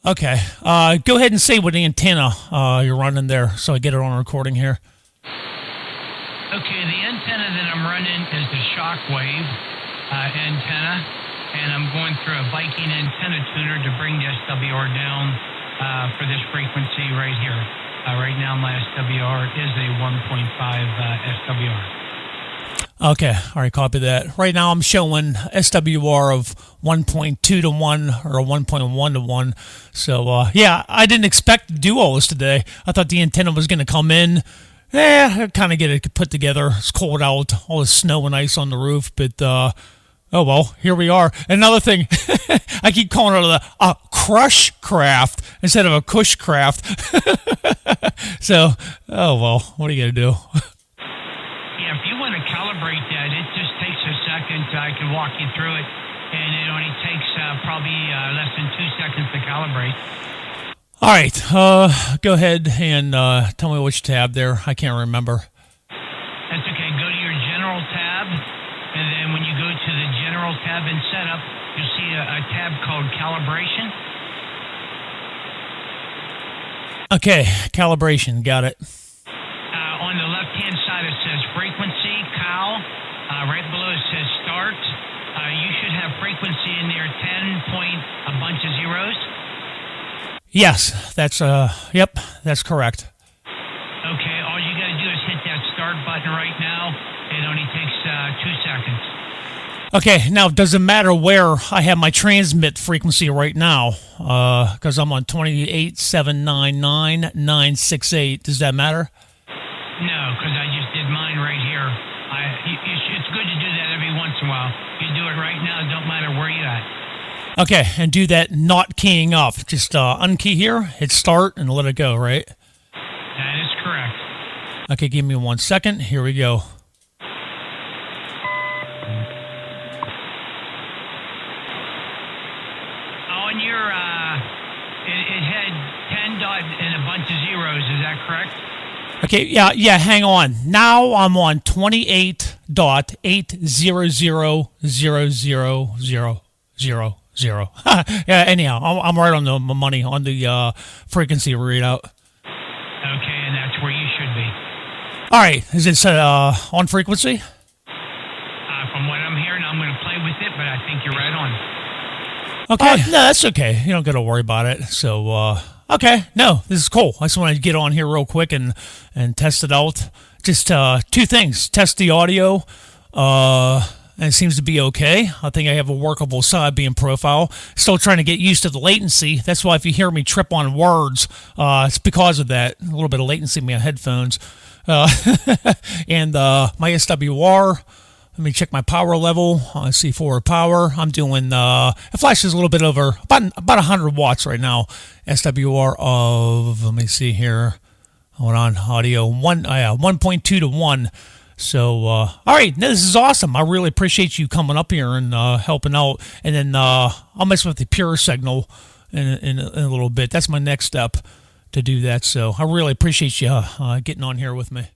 Okay. Go ahead and say what antenna you're running there so I get it on recording here. Okay, the antenna that I'm running is the Shockwave antenna, and I'm going through a Viking antenna tuner to bring the SWR down for this frequency right here. Right now my SWR is a 1.5 SWR. Okay, all right, copy that. Right now I'm showing SWR of 1.2 to 1 or 1.1 to 1. So, yeah, I didn't expect to do all this today. I thought the antenna was going to come in, kind of get it put together. It's cold out, all the snow and ice on the roof, but, oh well, here we are. Another thing, I keep calling it a Cushcraft instead of a Cushcraft. So, oh well, what are you going to do? Yeah, if you want to calibrate that, it just takes a second. I can walk you through it, and it only takes probably less than 2 seconds to calibrate. All right, go ahead and tell me which tab there. I can't remember. That's okay. Go to your General tab, and then when you go to the General tab in Setup, you'll see a tab called Calibration. Okay, calibration, got it. On the left-hand side, it says Frequency, Cal. Right below it says Start. You should have frequency in there, 10 point a bunch of zeros. Yes, that's, yep, that's correct. Okay, all you got to do is hit that Start button right now. It only takes 2 seconds. Okay, now does it matter where I have my transmit frequency right now? Because I'm on 28.799.968. Does that matter? No, because I just did mine right here. It's good to do that every once in a while. You do it right now, it don't matter where you're at. Okay, and do that not keying off. Just unkey here, hit start, and let it go, right? That is correct. Okay, give me 1 second. Here we go. On your, it had 10 dot and a bunch of zeros, is that correct? Okay, yeah, hang on. Now I'm on 28.8000000. Yeah, anyhow, I'm right on the money on the frequency readout. Okay, and that's where you should be. All right, is it on frequency? From what I'm hearing, I'm going to play with it, but I think you're right on. Okay, no, that's okay. You don't got to worry about it. So, okay, no, this is cool. I just wanted to get on here real quick and test it out. Just two things: test the audio, and it seems to be okay. I think I have a workable side beam profile. Still trying to get used to the latency. That's why if you hear me trip on words, it's because of that. A little bit of latency in my headphones. And my SWR. Let me check my power level. I see forward power. I'm doing, it flashes a little bit over, about 100 watts right now. SWR of, let me see here. Hold on, audio, 1.2 to 1. So, all right, no, this is awesome. I really appreciate you coming up here and helping out. And then I'll mess with the pure signal in a little bit. That's my next step to do that. So I really appreciate you getting on here with me.